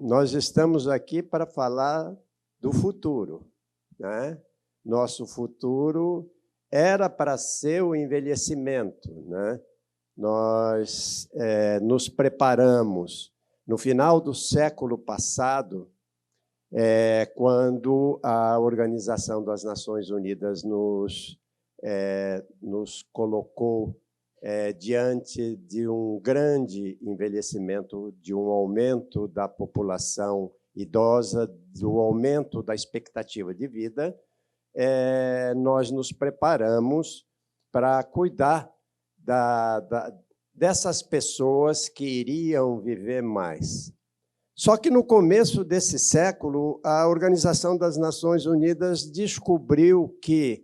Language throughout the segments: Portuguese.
nós estamos aqui para falar do futuro, né? Nosso futuro era para ser o envelhecimento, né? Nós nos preparamos. No final do século passado, quando a Organização das Nações Unidas nos colocou diante de um grande envelhecimento, de um aumento da população idosa, do aumento da expectativa de vida, nós nos preparamos para cuidar dessas pessoas que iriam viver mais. Só que, no começo desse século, a Organização das Nações Unidas descobriu que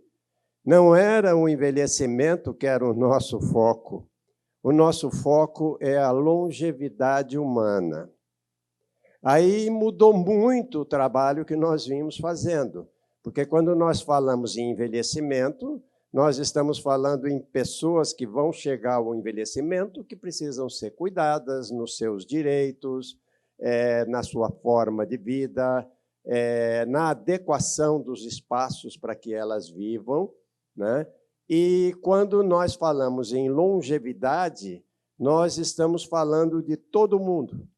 não era o envelhecimento que era o nosso foco. O nosso foco é a longevidade humana. Aí mudou muito o trabalho que nós vimos fazendo, porque quando nós falamos em envelhecimento, nós estamos falando em pessoas que vão chegar ao envelhecimento, que precisam ser cuidadas nos seus direitos, na sua forma de vida, na adequação dos espaços para que elas vivam, né? E quando nós falamos em longevidade, nós estamos falando de todo mundo.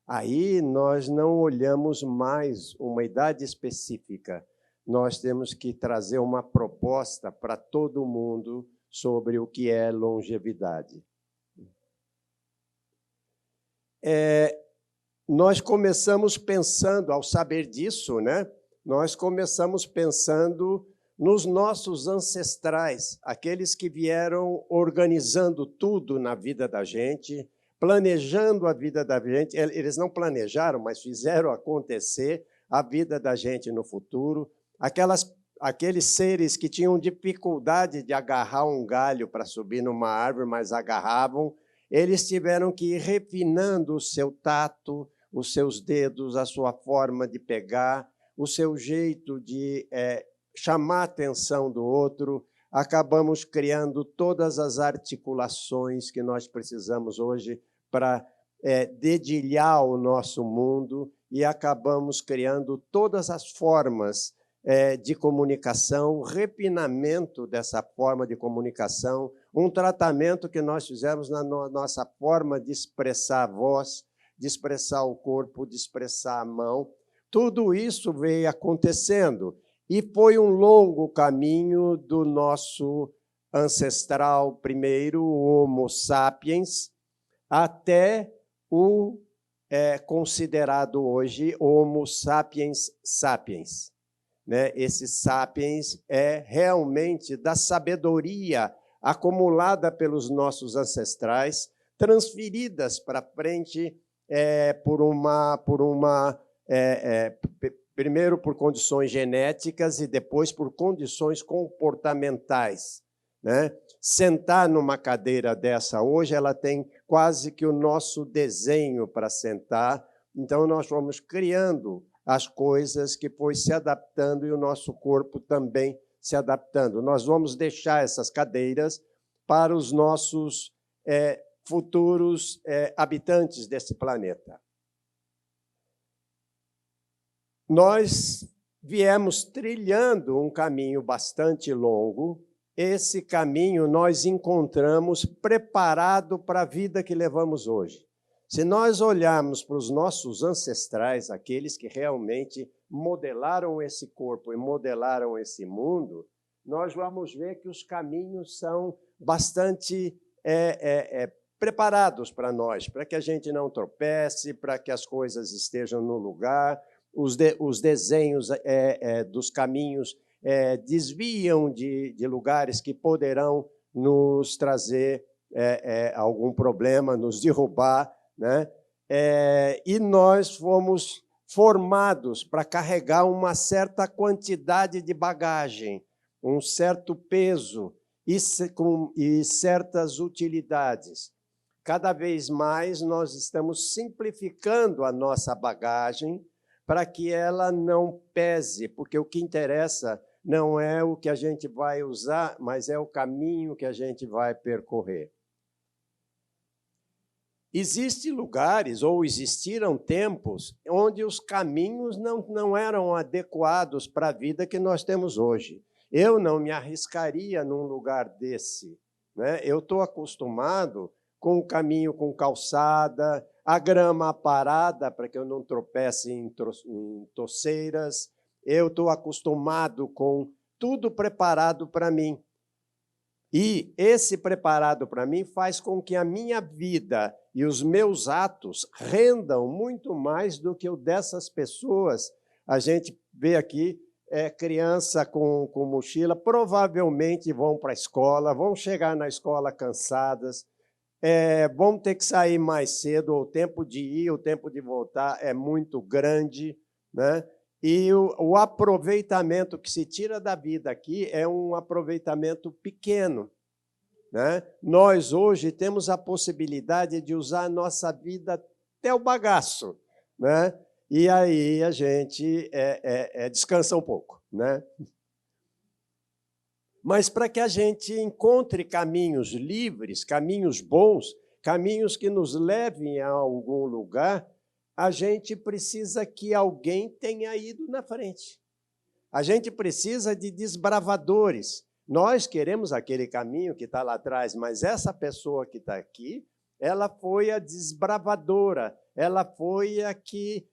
Aí nós não olhamos mais uma idade específica, nós temos que trazer uma proposta para todo mundo sobre o que é longevidade. Nós começamos pensando, ao saber disso, né? Nós começamos pensando nos nossos ancestrais, aqueles que vieram organizando tudo na vida da gente, planejando a vida da gente. Eles não planejaram, mas fizeram acontecer a vida da gente no futuro. Aqueles seres que tinham dificuldade de agarrar um galho para subir numa árvore, mas agarravam, eles tiveram que ir refinando o seu tato, os seus dedos, a sua forma de pegar, o seu jeito de chamar a atenção do outro. Acabamos criando todas as articulações que nós precisamos hoje para dedilhar o nosso mundo e acabamos criando todas as formas de comunicação, refinamento dessa forma de comunicação, um tratamento que nós fizemos na nossa forma de expressar a voz, de expressar o corpo, de expressar a mão. Tudo isso veio acontecendo e foi um longo caminho do nosso ancestral primeiro, o Homo sapiens, até o considerado hoje Homo sapiens sapiens. Né? Esse sapiens é realmente da sabedoria acumulada pelos nossos ancestrais, transferidas para frente primeiro por condições genéticas e depois por condições comportamentais. Né? Sentar numa cadeira dessa hoje, ela tem quase que o nosso desenho para sentar, então nós vamos criando as coisas que foi se adaptando e o nosso corpo também se adaptando. Nós vamos deixar essas cadeiras para os nossos futuros habitantes desse planeta. Nós viemos trilhando um caminho bastante longo. Esse caminho nós encontramos preparado para a vida que levamos hoje. Se nós olharmos para os nossos ancestrais, aqueles que realmente modelaram esse corpo e modelaram esse mundo, nós vamos ver que os caminhos são bastante preparados para nós, para que a gente não tropece, para que as coisas estejam no lugar. Os desenhos dos caminhos desviam de lugares que poderão nos trazer algum problema, nos derrubar, né? E nós fomos formados para carregar uma certa quantidade de bagagem, um certo peso e certas utilidades. Cada vez mais nós estamos simplificando a nossa bagagem para que ela não pese, porque o que interessa não é o que a gente vai usar, mas é o caminho que a gente vai percorrer. Existem lugares, ou existiram tempos, onde os caminhos não eram adequados para a vida que nós temos hoje. Eu não me arriscaria num lugar desse, né? Eu estou acostumado com o caminho com calçada, a grama parada para que eu não tropece em toceiras. Eu estou acostumado com tudo preparado para mim. E esse preparado para mim faz com que a minha vida e os meus atos rendam muito mais do que o dessas pessoas. A gente vê aqui criança com mochila, provavelmente vão para a escola, vão chegar na escola cansadas, vão ter que sair mais cedo, o tempo de ir, o tempo de voltar é muito grande, né? E o aproveitamento que se tira da vida aqui é um aproveitamento pequeno, né? Nós, hoje, temos a possibilidade de usar a nossa vida até o bagaço, né? E aí a gente descansa um pouco, né? Mas para que a gente encontre caminhos livres, caminhos bons, caminhos que nos levem a algum lugar, a gente precisa que alguém tenha ido na frente. A gente precisa de desbravadores. Nós queremos aquele caminho que está lá atrás, mas essa pessoa que está aqui, ela foi a desbravadora, ela foi a que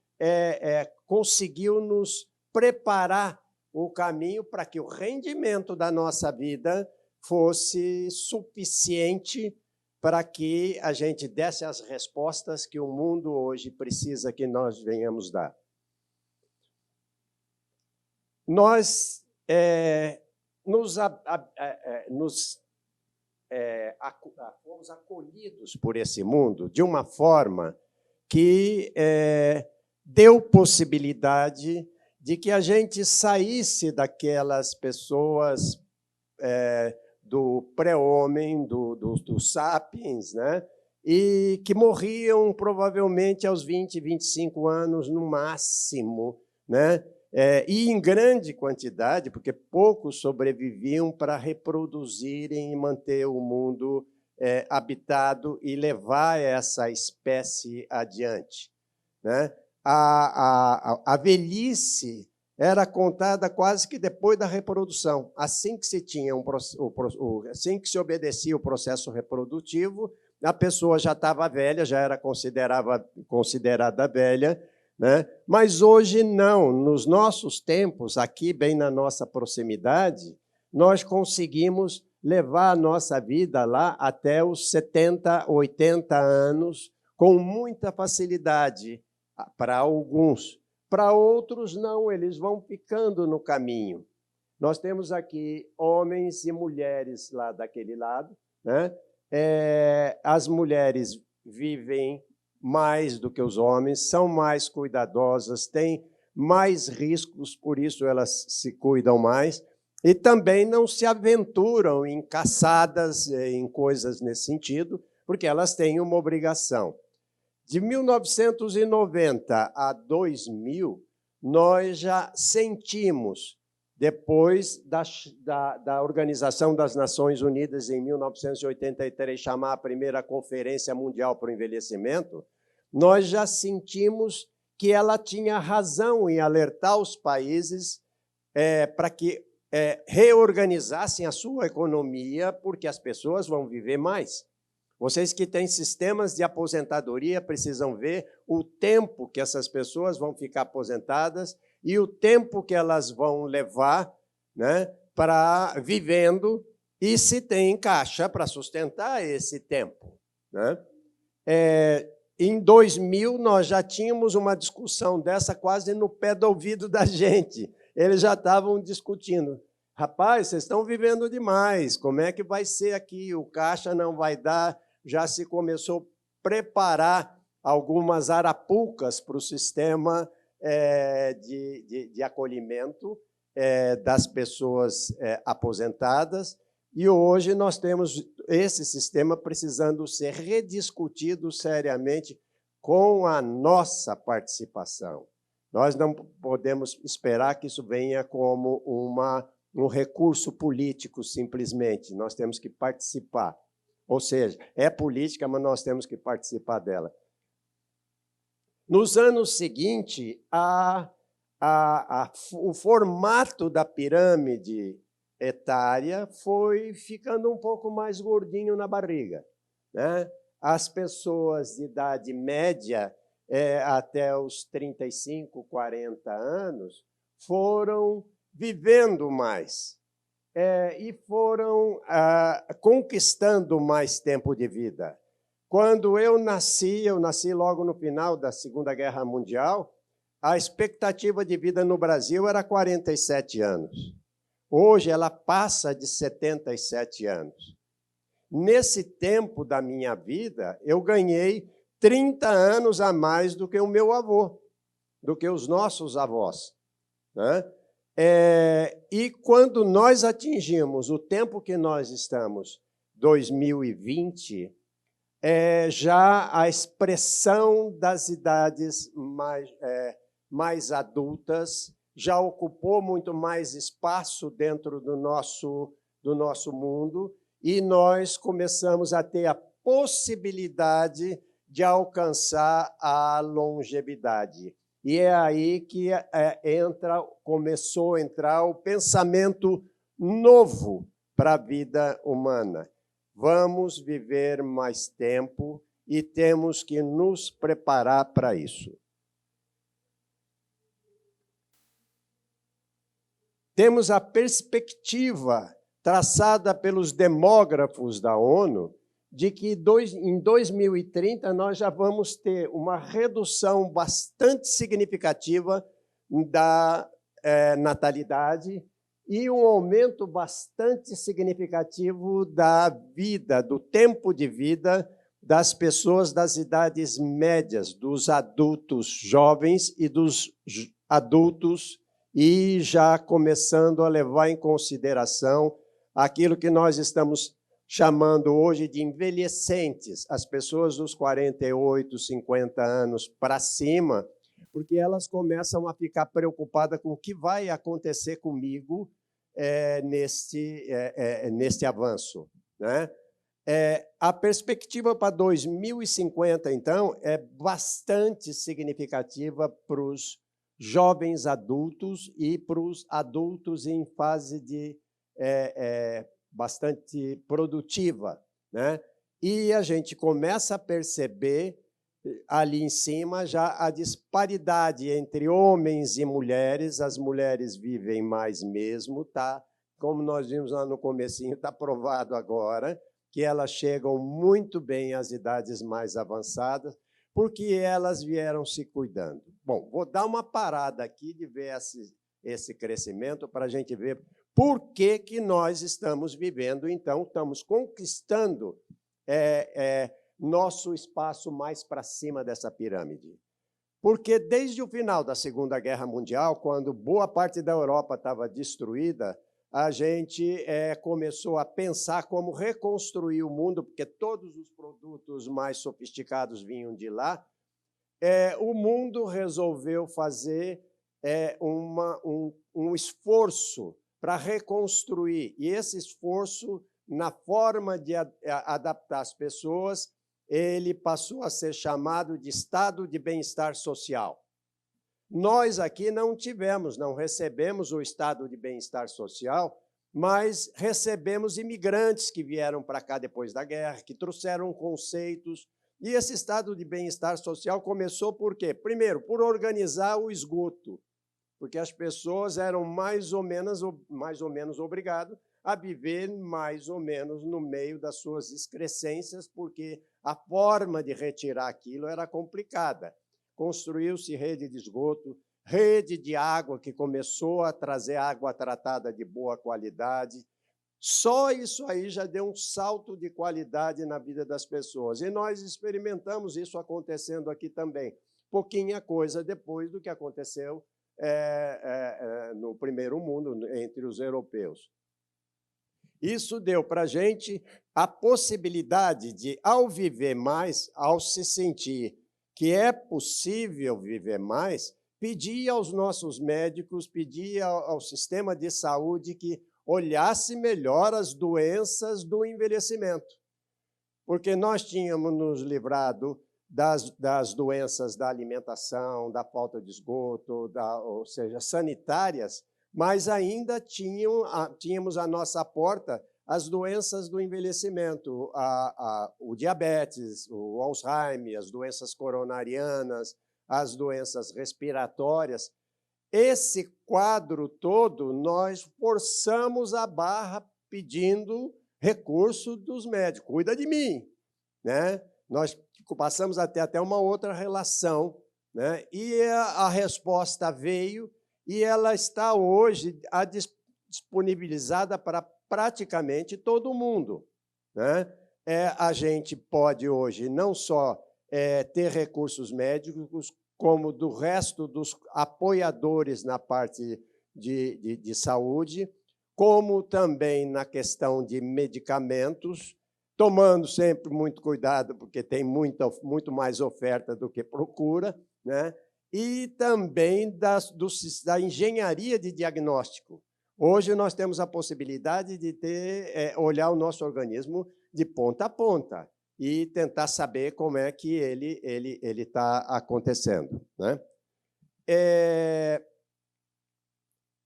conseguiu nos preparar o caminho para que o rendimento da nossa vida fosse suficiente para que a gente desse as respostas que o mundo hoje precisa que nós venhamos dar. Nós fomos acolhidos por esse mundo de uma forma que deu possibilidade de que a gente saísse daquelas pessoas do pré-homem, dos sapiens, né? E que morriam provavelmente aos 20, 25 anos no máximo, né? E em grande quantidade, porque poucos sobreviviam para reproduzirem e manter o mundo habitado e levar essa espécie adiante, né? A velhice era contada quase que depois da reprodução. Assim que se tinha assim que se obedecia o processo reprodutivo, a pessoa já estava velha, já era considerada velha, né? Mas hoje não. Nos nossos tempos, aqui bem na nossa proximidade, nós conseguimos levar a nossa vida lá até os 70, 80 anos com muita facilidade. Para alguns. Para outros, não, eles vão ficando no caminho. Nós temos aqui homens e mulheres lá daquele lado, né? As mulheres vivem mais do que os homens, são mais cuidadosas, têm mais riscos, por isso elas se cuidam mais, e também não se aventuram em caçadas, em coisas nesse sentido, porque elas têm uma obrigação. De 1990 a 2000, nós já sentimos, depois da Organização das Nações Unidas, em 1983, chamar a primeira Conferência Mundial para o Envelhecimento, nós já sentimos que ela tinha razão em alertar os países para que reorganizassem a sua economia, porque as pessoas vão viver mais. Vocês que têm sistemas de aposentadoria precisam ver o tempo que essas pessoas vão ficar aposentadas e o tempo que elas vão levar, né, para vivendo e se tem caixa para sustentar esse tempo, né? Em 2000, nós já tínhamos uma discussão dessa quase no pé do ouvido da gente. Eles já estavam discutindo. Rapaz, vocês estão vivendo demais, como é que vai ser aqui? O caixa não vai dar. Já se começou a preparar algumas arapucas para o sistema de acolhimento das pessoas aposentadas, e hoje nós temos esse sistema precisando ser rediscutido seriamente com a nossa participação. Nós não podemos esperar que isso venha como um recurso político, simplesmente. Nós temos que participar. Ou seja, é política, mas nós temos que participar dela. Nos anos seguintes, o formato da pirâmide etária foi ficando um pouco mais gordinho na barriga, né? As pessoas de idade média, até os 35, 40 anos, foram vivendo mais e foram conquistando mais tempo de vida. Quando eu nasci logo no final da Segunda Guerra Mundial, a expectativa de vida no Brasil era 47 anos. Hoje ela passa de 77 anos. Nesse tempo da minha vida, eu ganhei 30 anos a mais do que o meu avô, do que os nossos avós, né? E quando nós atingimos o tempo que nós estamos, 2020, já a expressão das idades mais adultas já ocupou muito mais espaço dentro do nosso mundo, e nós começamos a ter a possibilidade de alcançar a longevidade. E é aí que começou a entrar o pensamento novo para a vida humana. Vamos viver mais tempo e temos que nos preparar para isso. Temos a perspectiva traçada pelos demógrafos da ONU de que em 2030 nós já vamos ter uma redução bastante significativa da natalidade e um aumento bastante significativo da vida, do tempo de vida das pessoas das idades médias, dos adultos jovens e dos adultos, e já começando a levar em consideração aquilo que nós estamos chamando hoje de envelhecentes, as pessoas dos 48, 50 anos para cima, porque elas começam a ficar preocupadas com o que vai acontecer comigo neste avanço, né? A perspectiva para 2050, então, é bastante significativa para os jovens adultos e para os adultos em fase de bastante produtiva, né? E a gente começa a perceber ali em cima já a disparidade entre homens e mulheres. As mulheres vivem mais mesmo, tá? Como nós vimos lá no comecinho, está provado agora que elas chegam muito bem às idades mais avançadas, porque elas vieram se cuidando. Bom, vou dar uma parada aqui de ver esse crescimento para a gente ver por que nós estamos vivendo, então, estamos conquistando nosso espaço mais para cima dessa pirâmide. Porque desde o final da Segunda Guerra Mundial, quando boa parte da Europa estava destruída, a gente começou a pensar como reconstruir o mundo, porque todos os produtos mais sofisticados vinham de lá. O mundo resolveu fazer um esforço para reconstruir, e esse esforço, na forma de adaptar as pessoas, ele passou a ser chamado de estado de bem-estar social. Nós aqui não recebemos o estado de bem-estar social, mas recebemos imigrantes que vieram para cá depois da guerra, que trouxeram conceitos, e esse estado de bem-estar social começou por quê? Primeiro, por organizar o esgoto, porque as pessoas eram mais ou menos obrigadas a viver mais ou menos no meio das suas excrescências, porque a forma de retirar aquilo era complicada. Construiu-se rede de esgoto, rede de água, que começou a trazer água tratada de boa qualidade. Só isso aí já deu um salto de qualidade na vida das pessoas. E nós experimentamos isso acontecendo aqui também. Pouquinha coisa depois do que aconteceu no primeiro mundo, entre os europeus. Isso deu para a gente a possibilidade de, ao viver mais, ao se sentir que é possível viver mais, pedir aos nossos médicos, pedir ao sistema de saúde que olhasse melhor as doenças do envelhecimento. porque nós tínhamos nos livrado das doenças da alimentação, da falta de esgoto, ou seja, sanitárias, mas ainda tínhamos à nossa porta as doenças do envelhecimento, o diabetes, o Alzheimer, as doenças coronarianas, as doenças respiratórias. Esse quadro todo, nós forçamos a barra pedindo recurso dos médicos. Cuida de mim, né? Nós passamos até uma outra relação, né? E a resposta veio e ela está hoje disponibilizada para praticamente todo mundo, né? A gente pode hoje não só ter recursos médicos, como do resto dos apoiadores na parte de saúde, como também na questão de medicamentos, tomando sempre muito cuidado, porque tem muito mais oferta do que procura, né? E também da engenharia de diagnóstico. Hoje nós temos a possibilidade de olhar o nosso organismo de ponta a ponta e tentar saber como é que ele está acontecendo, né?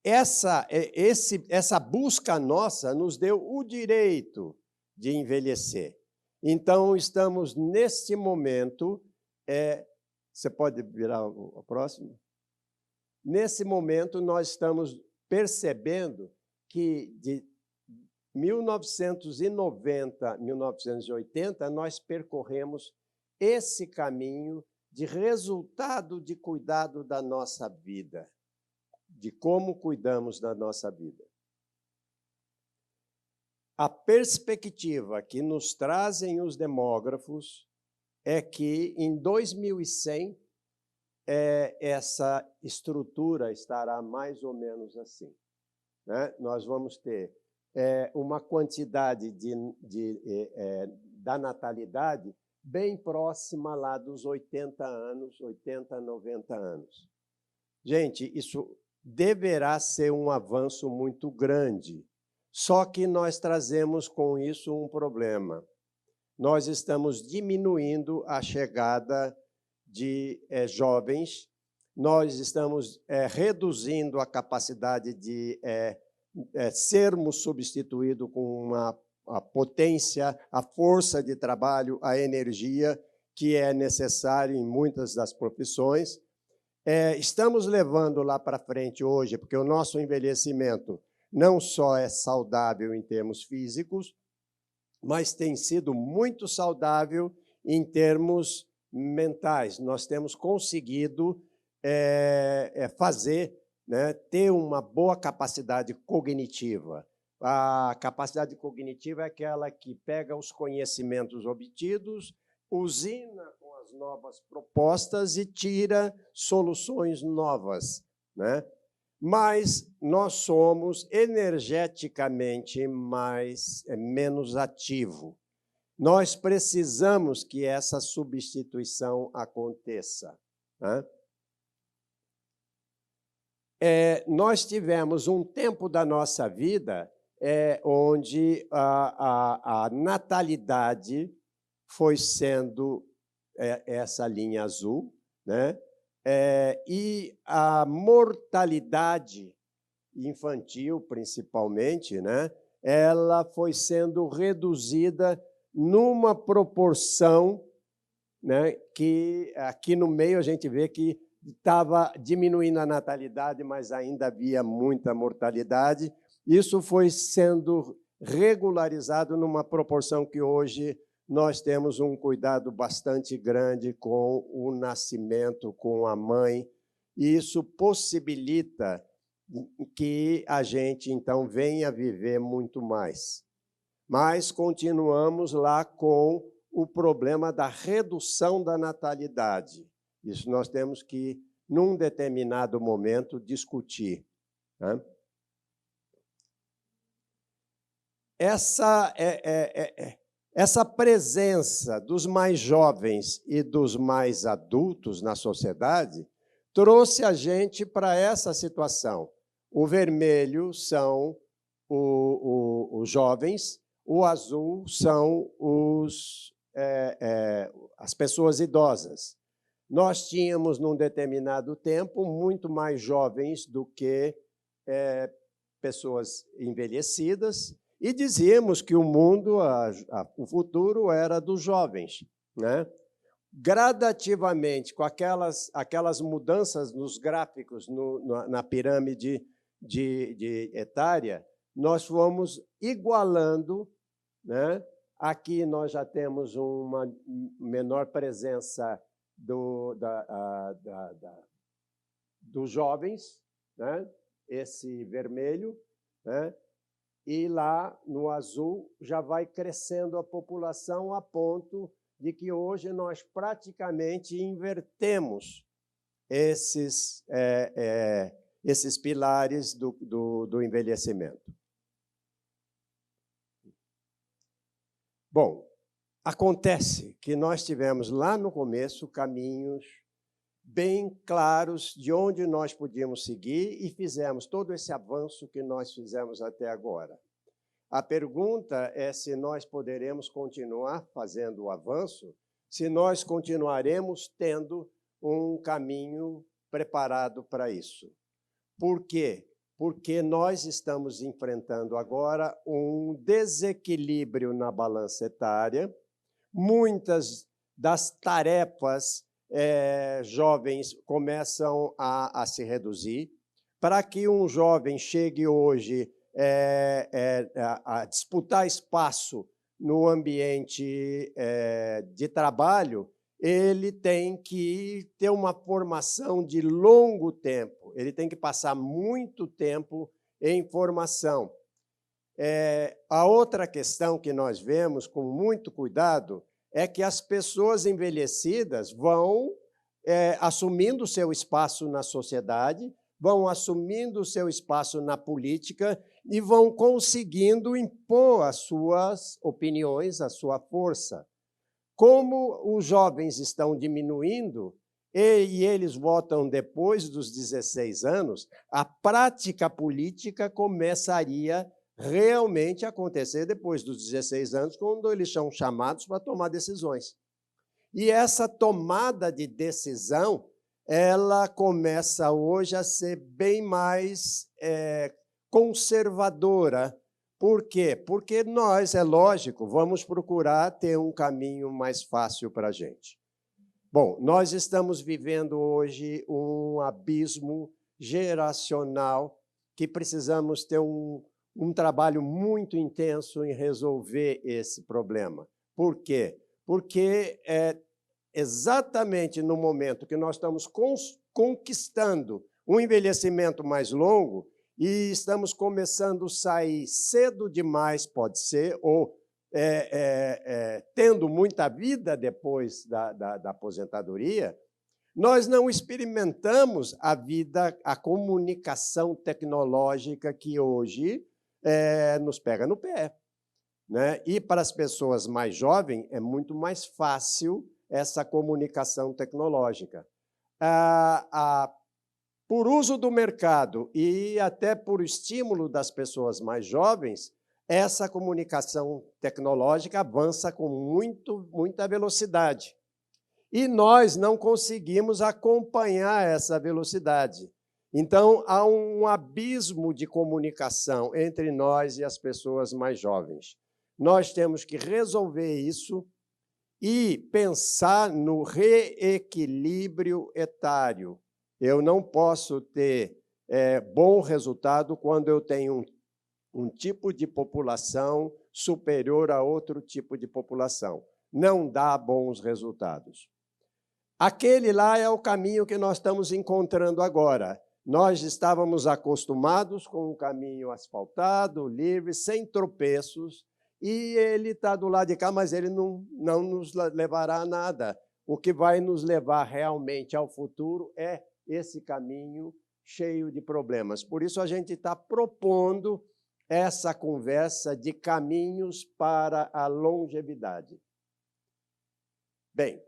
Essa busca nossa nos deu o direito de envelhecer. Então, estamos, neste momento... você pode virar o próximo? Nesse momento, nós estamos percebendo que, de 1990 a 1980, nós percorremos esse caminho de resultado de cuidado da nossa vida, de como cuidamos da nossa vida. A perspectiva que nos trazem os demógrafos é que, em 2100, essa estrutura estará mais ou menos assim, né? Nós vamos ter uma quantidade da natalidade bem próxima lá dos 80 anos, 80, 90 anos. Gente, isso deverá ser um avanço muito grande, só que nós trazemos com isso um problema. Nós estamos diminuindo a chegada de jovens, nós estamos reduzindo a capacidade de sermos substituídos com a potência, a força de trabalho, a energia que é necessária em muitas das profissões. Estamos levando lá para frente hoje, porque o nosso envelhecimento não só é saudável em termos físicos, mas tem sido muito saudável em termos mentais. Nós temos conseguido fazer, né, ter uma boa capacidade cognitiva. A capacidade cognitiva é aquela que pega os conhecimentos obtidos, usina com as novas propostas e tira soluções novas, né? Mas nós somos energeticamente menos ativos. Nós precisamos que essa substituição aconteça, né? Nós tivemos um tempo da nossa vida onde a natalidade foi sendo essa linha azul, né? E a mortalidade infantil, principalmente, né? Ela foi sendo reduzida numa proporção, né, que aqui no meio a gente vê que estava diminuindo a natalidade, mas ainda havia muita mortalidade. Isso foi sendo regularizado numa proporção que hoje nós temos um cuidado bastante grande com o nascimento, com a mãe, e isso possibilita que a gente, então, venha viver muito mais. Mas continuamos lá com o problema da redução da natalidade. Isso nós temos que, num determinado momento, discutir, né? Essa presença dos mais jovens e dos mais adultos na sociedade trouxe a gente para essa situação. O vermelho são os jovens, o azul são as pessoas idosas. Nós tínhamos, num determinado tempo, muito mais jovens do que pessoas envelhecidas, e dizíamos que o mundo, o futuro era dos jovens, né? Gradativamente, com aquelas mudanças nos gráficos, na pirâmide de etária, nós fomos igualando, né? Aqui nós já temos uma menor presença dos jovens, né? Esse vermelho, né? E lá no azul já vai crescendo a população a ponto de que hoje nós praticamente invertemos esses pilares do envelhecimento. Bom, acontece que nós tivemos lá no começo caminhos bem claros de onde nós podíamos seguir e fizemos todo esse avanço que nós fizemos até agora. A pergunta é se nós poderemos continuar fazendo o avanço, se nós continuaremos tendo um caminho preparado para isso. Por quê? Porque nós estamos enfrentando agora um desequilíbrio na balança etária. Muitas das tarefas jovens começam a se reduzir. Para que um jovem chegue hoje a disputar espaço no ambiente de trabalho, ele tem que ter uma formação de longo tempo, ele tem que passar muito tempo em formação. A outra questão que nós vemos com muito cuidado é que as pessoas envelhecidas vão assumindo seu espaço na sociedade, vão assumindo seu espaço na política e vão conseguindo impor as suas opiniões, a sua força. Como os jovens estão diminuindo e eles votam depois dos 16 anos, a prática política começaria realmente a acontecer depois dos 16 anos, quando eles são chamados para tomar decisões. E essa tomada de decisão, ela começa hoje a ser bem mais conservadora. Por quê? Porque nós, é lógico, vamos procurar ter um caminho mais fácil para a gente. Bom, nós estamos vivendo hoje um abismo geracional que precisamos ter um trabalho muito intenso em resolver esse problema. Por quê? Porque exatamente no momento que nós estamos conquistando um envelhecimento mais longo e estamos começando a sair cedo demais, pode ser, ou tendo muita vida depois da aposentadoria, nós não experimentamos a vida, a comunicação tecnológica que hoje nos pega no pé, né? E para as pessoas mais jovens é muito mais fácil essa comunicação tecnológica. Por uso do mercado e até por estímulo das pessoas mais jovens, essa comunicação tecnológica avança com muita velocidade. E nós não conseguimos acompanhar essa velocidade. Então, há um abismo de comunicação entre nós e as pessoas mais jovens. Nós temos que resolver isso e pensar no reequilíbrio etário. Eu não posso ter bom resultado quando eu tenho um tipo de população superior a outro tipo de população. Não dá bons resultados. Aquele lá é o caminho que nós estamos encontrando agora. Nós estávamos acostumados com um caminho asfaltado, livre, sem tropeços, e ele está do lado de cá, mas ele não nos levará a nada. O que vai nos levar realmente ao futuro é esse caminho cheio de problemas. Por isso, a gente está propondo essa conversa de caminhos para a longevidade. Bem,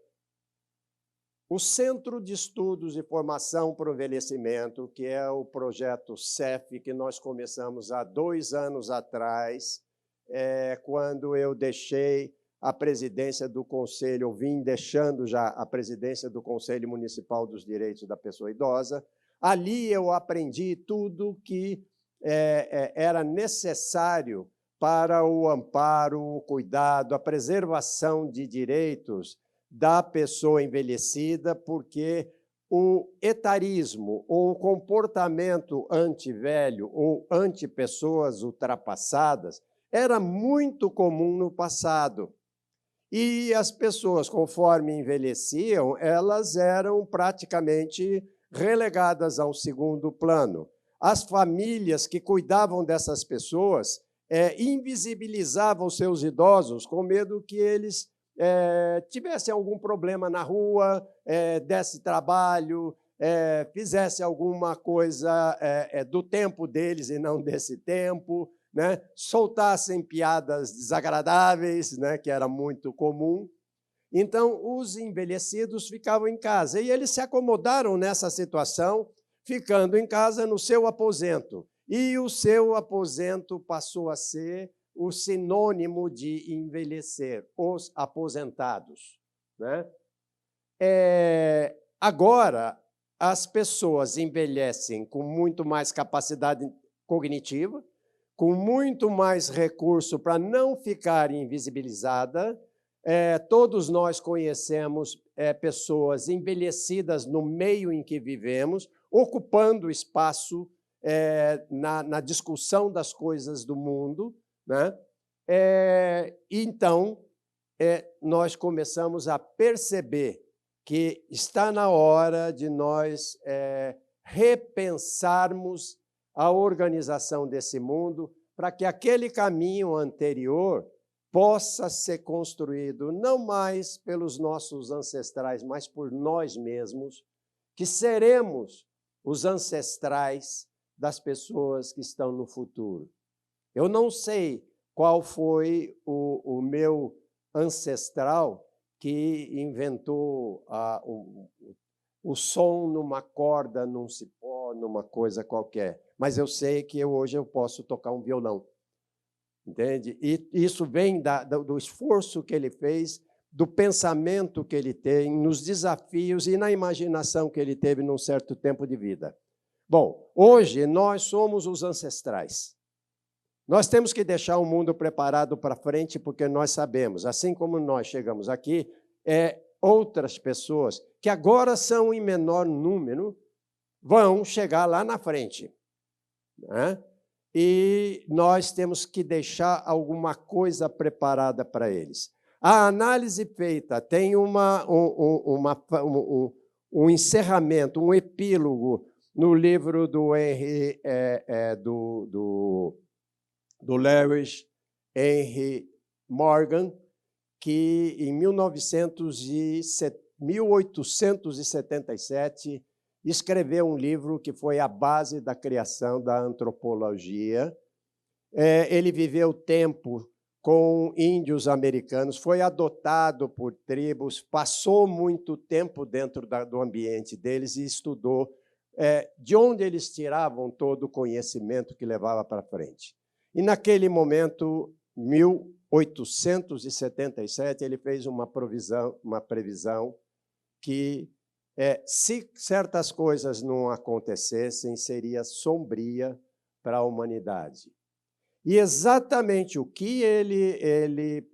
o Centro de Estudos e Formação para o Envelhecimento, que é o projeto CEF, que nós começamos há 2 anos atrás, quando eu deixei a presidência do Conselho, eu vim deixando já a presidência do Conselho Municipal dos Direitos da Pessoa Idosa. Ali eu aprendi tudo que era necessário para o amparo, o cuidado, a preservação de direitos da pessoa envelhecida, porque o etarismo, ou o comportamento anti-velho ou anti-pessoas ultrapassadas, era muito comum no passado. E as pessoas, conforme envelheciam, elas eram praticamente relegadas a um segundo plano. As famílias que cuidavam dessas pessoas invisibilizavam os seus idosos com medo que eles tivessem algum problema na rua, desse trabalho, fizesse alguma coisa do tempo deles e não desse tempo, né? Soltassem piadas desagradáveis, né? Que era muito comum. Então, os envelhecidos ficavam em casa e eles se acomodaram nessa situação, ficando em casa no seu aposento. E o seu aposento passou a ser o sinônimo de envelhecer, os aposentados, né? Agora, as pessoas envelhecem com muito mais capacidade cognitiva, com muito mais recurso para não ficar invisibilizada. Todos nós conhecemos pessoas envelhecidas no meio em que vivemos, ocupando espaço na discussão das coisas do mundo, né? Então, nós começamos a perceber que está na hora de nós repensarmos a organização desse mundo para que aquele caminho anterior possa ser construído não mais pelos nossos ancestrais, mas por nós mesmos, que seremos os ancestrais das pessoas que estão no futuro. Eu não sei qual foi o meu ancestral que inventou o som numa corda, num cipó, numa coisa qualquer, mas eu sei que hoje eu posso tocar um violão, entende? E isso vem do esforço que ele fez, do pensamento que ele tem, nos desafios e na imaginação que ele teve num certo tempo de vida. Bom, hoje nós somos os ancestrais. Nós temos que deixar o mundo preparado para frente, porque nós sabemos, assim como nós chegamos aqui, outras pessoas, que agora são em menor número, vão chegar lá na frente, né? E nós temos que deixar alguma coisa preparada para eles. A análise feita tem um encerramento, um epílogo no livro do Lewis Henry Morgan, que em 1877 escreveu um livro que foi a base da criação da antropologia. Ele viveu tempo com índios americanos, foi adotado por tribos, passou muito tempo dentro do ambiente deles e estudou de onde eles tiravam todo o conhecimento que levava para frente. E, naquele momento, 1877, ele fez uma previsão que, se certas coisas não acontecessem, seria sombria para a humanidade. E exatamente o que ele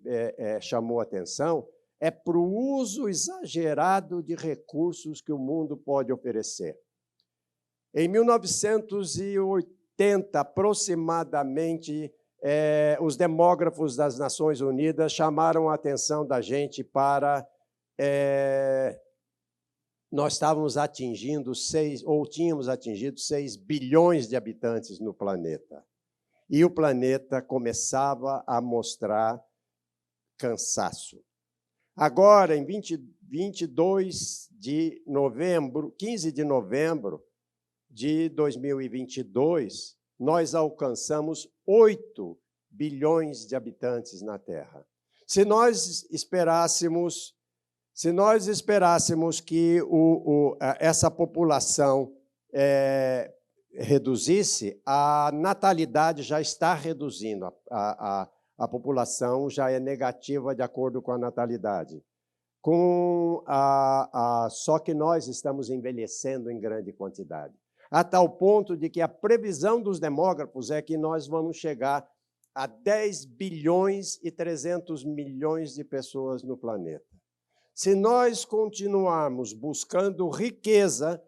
chamou atenção é para o uso exagerado de recursos que o mundo pode oferecer. Em 1980, aproximadamente, os demógrafos das Nações Unidas chamaram a atenção da gente para... nós estávamos atingindo tínhamos atingido 6 bilhões de habitantes no planeta. E o planeta começava a mostrar cansaço. Agora, em 15 de novembro de 2022, nós alcançamos 8 bilhões de habitantes na Terra. Se nós esperássemos que essa população reduzisse, a natalidade já está reduzindo, a a população já é negativa de acordo com a natalidade. Só que nós estamos envelhecendo em grande quantidade, a tal ponto de que a previsão dos demógrafos é que nós vamos chegar a 10 bilhões e 300 milhões de pessoas no planeta. Se nós continuarmos buscando riqueza,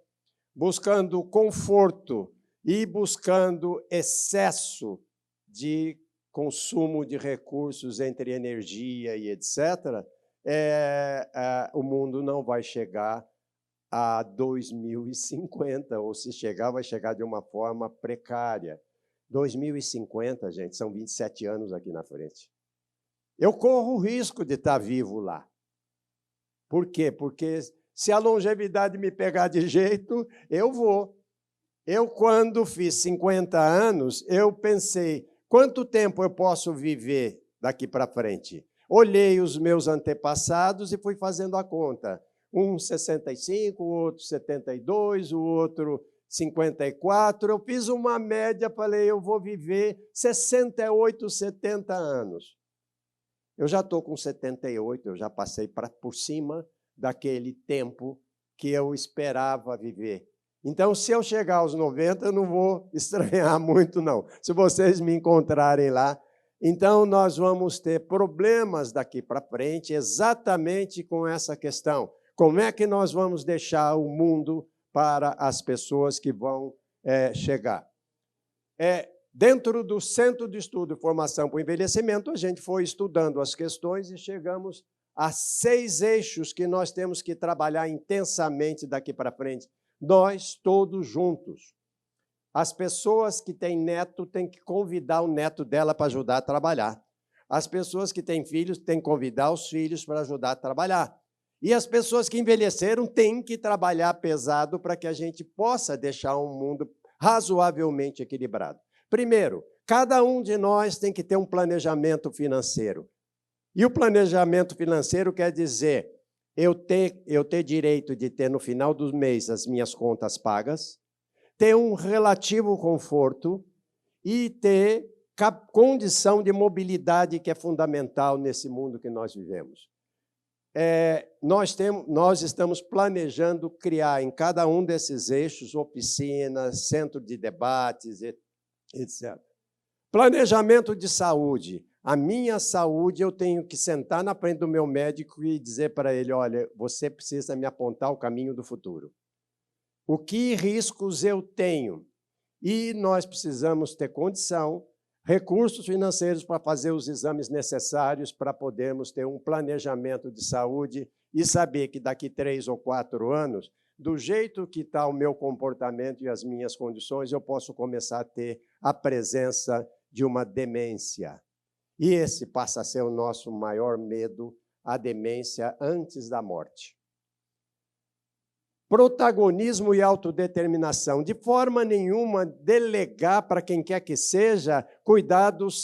buscando conforto e buscando excesso de consumo de recursos entre energia e etc., o mundo não vai chegar a 2050, ou se chegar, vai chegar de uma forma precária. 2050, gente, são 27 anos aqui na frente. Eu corro o risco de estar vivo lá. Por quê? Porque se a longevidade me pegar de jeito, eu vou. Eu, quando fiz 50 anos, eu pensei, quanto tempo eu posso viver daqui para frente? Olhei os meus antepassados e fui fazendo a conta. Um 65, o outro 72, o outro 54. Eu fiz uma média, falei, eu vou viver 68, 70 anos. Eu já estou com 78, eu já passei por cima daquele tempo que eu esperava viver. Então, se eu chegar aos 90, eu não vou estranhar muito, não. Se vocês me encontrarem lá, então nós vamos ter problemas daqui para frente exatamente com essa questão. Como é que nós vamos deixar o mundo para as pessoas que vão chegar? Dentro do Centro de Estudo e Formação para o Envelhecimento, a gente foi estudando as questões e chegamos a 6 eixos que nós temos que trabalhar intensamente daqui para frente. Nós todos juntos. As pessoas que têm neto têm que convidar o neto dela para ajudar a trabalhar. As pessoas que têm filhos têm que convidar os filhos para ajudar a trabalhar. E as pessoas que envelheceram têm que trabalhar pesado para que a gente possa deixar um mundo razoavelmente equilibrado. Primeiro, cada um de nós tem que ter um planejamento financeiro. E o planejamento financeiro quer dizer eu ter direito de ter, no final do mês, as minhas contas pagas, ter um relativo conforto e ter condição de mobilidade que é fundamental nesse mundo que nós vivemos. Nós estamos planejando criar em cada um desses eixos oficinas, centro de debates, etc. Planejamento de saúde. A minha saúde, eu tenho que sentar na frente do meu médico e dizer para ele, olha, você precisa me apontar o caminho do futuro. O que riscos eu tenho? E nós precisamos ter condição, recursos financeiros para fazer os exames necessários para podermos ter um planejamento de saúde e saber que daqui 3 ou 4 anos, do jeito que está o meu comportamento e as minhas condições, eu posso começar a ter a presença de uma demência. E esse passa a ser o nosso maior medo, a demência antes da morte. Protagonismo e autodeterminação. De forma nenhuma, delegar para quem quer que seja, cuidar das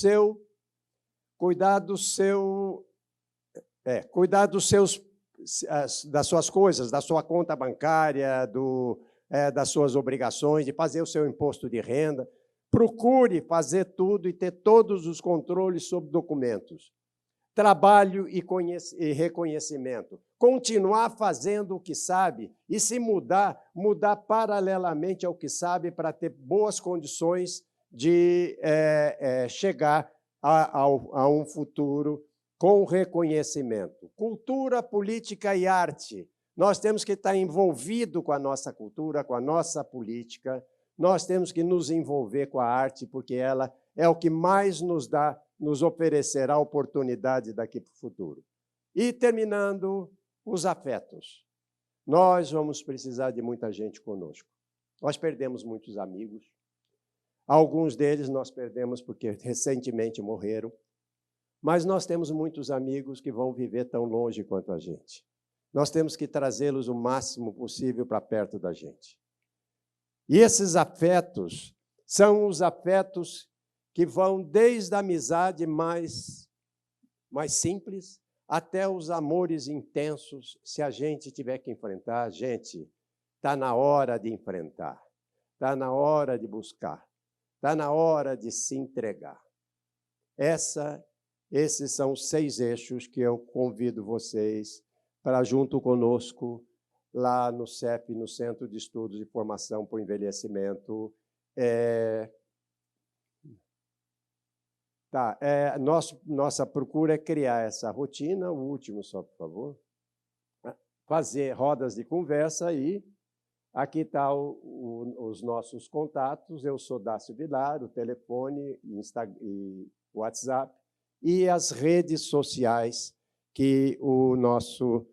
suas coisas, da sua conta bancária, das suas obrigações, de fazer o seu imposto de renda. Procure fazer tudo e ter todos os controles sobre documentos. Trabalho e reconhecimento. Continuar fazendo o que sabe e, se mudar paralelamente ao que sabe para ter boas condições de chegar a um futuro com reconhecimento. Cultura, política e arte. Nós temos que estar envolvidos com a nossa cultura, com a nossa política. Nós temos que nos envolver com a arte, porque ela é o que mais nos oferecerá oportunidade daqui para o futuro. E, terminando, os afetos. Nós vamos precisar de muita gente conosco. Nós perdemos muitos amigos. Alguns deles nós perdemos porque recentemente morreram. Mas nós temos muitos amigos que vão viver tão longe quanto a gente. Nós temos que trazê-los o máximo possível para perto da gente. E esses afetos são os afetos que vão desde a amizade mais simples até os amores intensos, se a gente tiver que enfrentar. Gente, está na hora de enfrentar, está na hora de buscar, está na hora de se entregar. Essa Esses são os 6 eixos que eu convido vocês para, junto conosco, lá no CEP, no Centro de Estudos e Formação para o Envelhecimento. Nossa procura é criar essa rotina, o último só, por favor, fazer rodas de conversa e aqui está os nossos contatos. Eu sou Dácio Vilar, o telefone, e WhatsApp, e as redes sociais que o nosso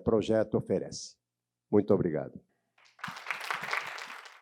projeto oferece. Muito obrigado.